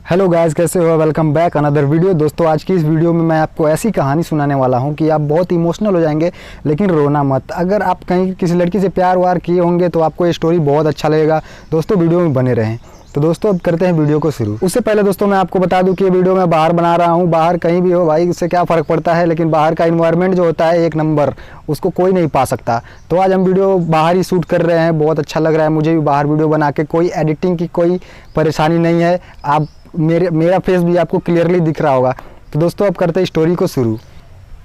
Hello guys, कैसे हो? Welcome back another video. दोस्तों, आज की इस वीडियो में मैं आपको ऐसी कहानी सुनाने वाला हूं कि आप बहुत इमोशनल हो जाएंगे, लेकिन रोना मत। अगर आप कहीं किसी लड़की से प्यार वार किए होंगे तो आपको ये स्टोरी बहुत अच्छा लगेगा। दोस्तों, वीडियो में बने रहें। तो दोस्तों, अब करते हैं वीडियो को शुरू। उससे पहले दोस्तों मैं आपको बता दूं कि ये वीडियो मैं बाहर बना रहा हूं। बाहर कहीं भी हो भाई, उससे क्या फ़र्क पड़ता है, लेकिन बाहर का इन्वायरमेंट जो होता है एक नंबर, उसको कोई नहीं पा सकता। तो आज हम वीडियो बाहर ही शूट कर रहे हैं। बहुत अच्छा लग रहा है मुझे भी बाहर वीडियो बना के। कोई एडिटिंग की कोई परेशानी नहीं है। आप मेरा फेस भी आपको क्लियरली दिख रहा होगा। तो दोस्तों, अब करते हैं स्टोरी को शुरू।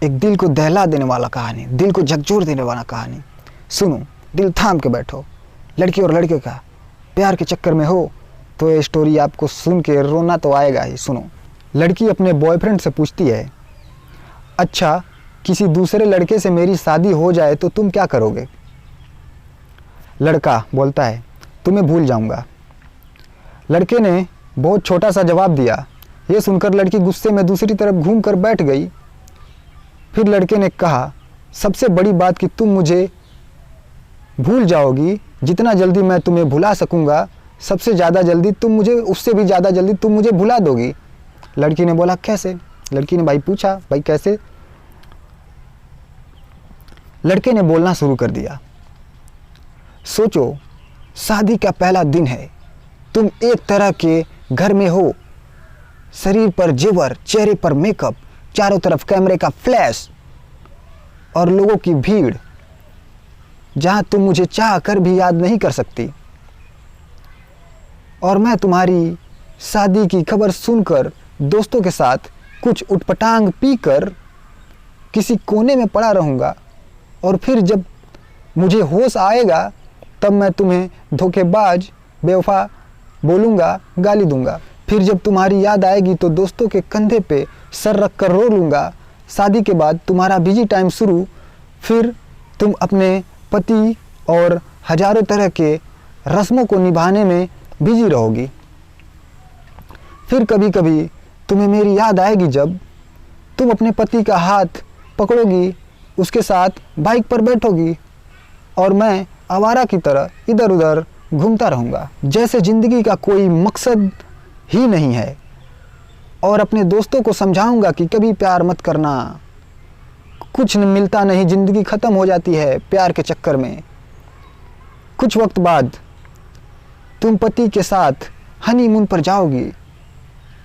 एक दिल को दहला देने वाला कहानी, दिल को झकझोर देने वाला कहानी। सुनो, दिल थाम के बैठो। लड़की और लड़के का प्यार के चक्कर में हो तो ये स्टोरी आपको सुन के रोना तो आएगा ही। सुनो। लड़की अपने बॉयफ्रेंड से पूछती है, अच्छा किसी दूसरे लड़के से मेरी शादी हो जाए तो तुम क्या करोगे? लड़का बोलता है, तुम्हें भूल जाऊंगा। लड़के ने बहुत छोटा सा जवाब दिया। यह सुनकर लड़की गुस्से में दूसरी तरफ घूमकर बैठ गई। फिर लड़के ने कहा, सबसे बड़ी बात कि तुम मुझे भूल जाओगी। जितना जल्दी मैं तुम्हें भुला सकूंगा, सबसे ज़्यादा जल्दी तुम मुझे, उससे भी ज़्यादा जल्दी तुम मुझे भुला दोगी। लड़की ने बोला, कैसे? लड़की ने पूछा, भाई कैसे? लड़के ने बोलना शुरू कर दिया, सोचो, शादी का पहला दिन है। तुम एक तरह के घर में हो, शरीर पर जेवर, चेहरे पर मेकअप, चारों तरफ कैमरे का फ्लैश और लोगों की भीड़, जहां तुम मुझे चाह कर भी याद नहीं कर सकती। और मैं तुम्हारी शादी की खबर सुनकर दोस्तों के साथ कुछ उटपटांग पीकर किसी कोने में पड़ा रहूँगा, और फिर जब मुझे होश आएगा तब मैं तुम्हें धोखेबाज, बेवफा बोलूँगा, गाली दूंगा। फिर जब तुम्हारी याद आएगी तो दोस्तों के कंधे पे सर रख कर रो लूँगा। शादी के बाद तुम्हारा बिजी टाइम शुरू। फिर तुम अपने पति और हजारों तरह के रस्मों को निभाने में बिजी रहोगी। फिर कभी कभी तुम्हें मेरी याद आएगी जब तुम अपने पति का हाथ पकड़ोगी, उसके साथ बाइक पर बैठोगी और मैं आवारा की तरह इधर उधर घूमता रहूँगा, जैसे ज़िंदगी का कोई मकसद ही नहीं है। और अपने दोस्तों को समझाऊंगा कि कभी प्यार मत करना, कुछ मिलता नहीं, ज़िंदगी ख़त्म हो जाती है प्यार के चक्कर में। कुछ वक्त बाद तुम पति के साथ हनीमून पर जाओगी।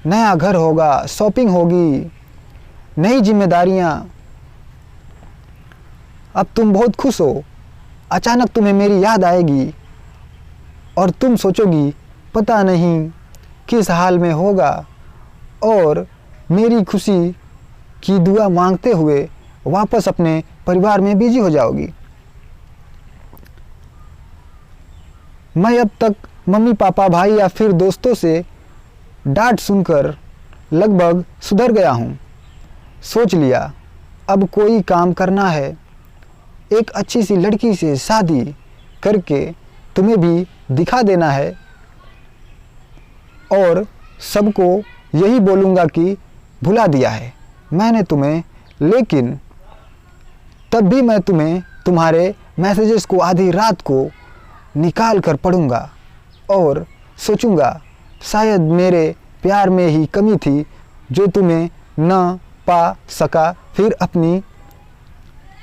नया घर होगा, शॉपिंग होगी, नई जिम्मेदारियां। अब तुम बहुत खुश हो। अचानक तुम्हें मेरी याद आएगी और तुम सोचोगी, पता नहीं किस हाल में होगा, और मेरी खुशी की दुआ मांगते हुए वापस अपने परिवार में बिजी हो जाओगी। मैं अब तक मम्मी पापा, भाई या फिर दोस्तों से डांट सुनकर लगभग सुधर गया हूँ। सोच लिया, अब कोई काम करना है। एक अच्छी सी लड़की से शादी करके तुम्हें भी दिखा देना है और सबको यही बोलूँगा कि भुला दिया है मैंने तुम्हें। लेकिन तब भी मैं तुम्हारे मैसेजेस को आधी रात को निकाल कर पढ़ूँगा और सोचूँगा, शायद मेरे प्यार में ही कमी थी जो तुम्हें न पा सका। फिर अपनी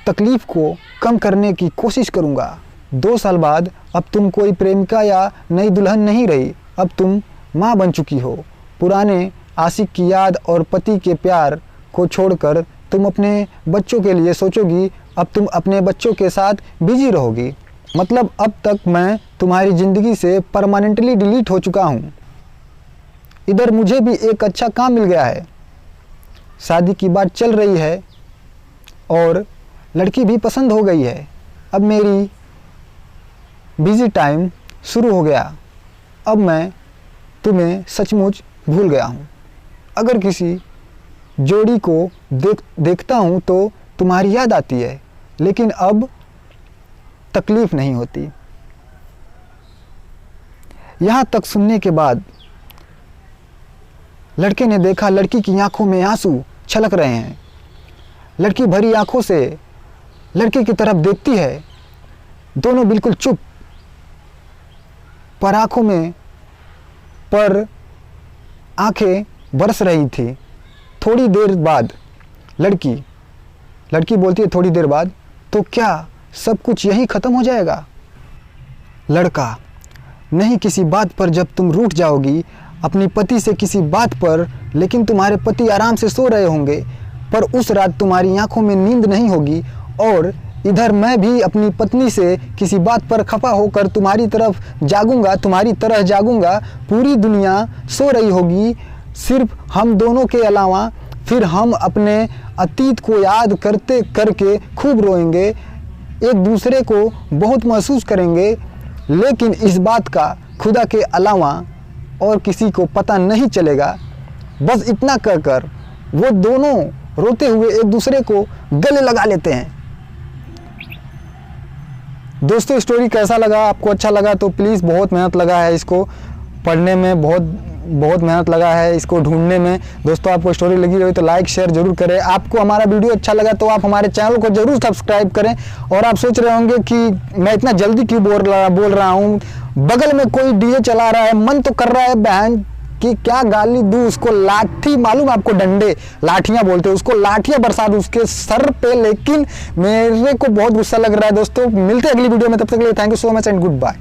तकलीफ़ को कम करने की कोशिश करूँगा। 2 साल बाद अब तुम कोई प्रेमिका या नई दुल्हन नहीं रही, अब तुम माँ बन चुकी हो। पुराने आशिक की याद और पति के प्यार को छोड़कर तुम अपने बच्चों के लिए सोचोगी। अब तुम अपने बच्चों के साथ बिजी रहोगी। मतलब अब तक मैं तुम्हारी ज़िंदगी से परमानेंटली डिलीट हो चुका हूँ। इधर मुझे भी एक अच्छा काम मिल गया है, शादी की बात चल रही है और लड़की भी पसंद हो गई है। अब मेरी बिजी टाइम शुरू हो गया। अब मैं तुम्हें सचमुच भूल गया हूँ। अगर किसी जोड़ी को देखता हूँ तो तुम्हारी याद आती है, लेकिन अब तकलीफ़ नहीं होती। यहाँ तक सुनने के बाद लड़के ने देखा लड़की की आंखों में आंसू छलक रहे हैं। लड़की भरी आंखों से लड़के की तरफ देखती है। दोनों बिल्कुल चुप, पर आंखों में पर आंखें बरस रही थी। थोड़ी देर बाद लड़की बोलती है थोड़ी देर बाद, तो क्या सब कुछ यहीं ख़त्म हो जाएगा? लड़का, नहीं, किसी बात पर जब तुम रूठ जाओगी अपनी पति से किसी बात पर, लेकिन तुम्हारे पति आराम से सो रहे होंगे, पर उस रात तुम्हारी आंखों में नींद नहीं होगी, और इधर मैं भी अपनी पत्नी से किसी बात पर खफा होकर तुम्हारी तरह जागूंगा। पूरी दुनिया सो रही होगी, सिर्फ हम दोनों के अलावा। फिर हम अपने अतीत को याद करके खूब रोएंगे, एक दूसरे को बहुत महसूस करेंगे, लेकिन इस बात का खुदा के अलावा और किसी को पता नहीं चलेगा। बस इतना कहकर वो दोनों रोते हुए एक दूसरे को गले लगा लेते हैं। दोस्तों, स्टोरी कैसा लगा? आपको अच्छा लगा तो प्लीज़, बहुत मेहनत लगा है इसको पढ़ने में, बहुत मेहनत लगा है इसको ढूंढने में। दोस्तों, आपको स्टोरी लगी रही तो लाइक शेयर जरूर करें। आपको हमारा वीडियो अच्छा लगा तो आप हमारे चैनल को जरूर सब्सक्राइब करें। और आप सोच रहे होंगे कि मैं इतना जल्दी क्यों बोल रहा हूँ, बगल में कोई डीजे चला रहा है, मन तो कर रहा है बहन कि क्या गाली दूँ उसको, लाठी, मालूम आपको, डंडे, लाठियाँ बोलते हैं उसको, लाठियाँ बरसा दूँ उसके सर पे, लेकिन मेरे को बहुत गुस्सा लग रहा है। दोस्तों, मिलते हैं अगली वीडियो में, तब तक के लिए thank you so much and good bye.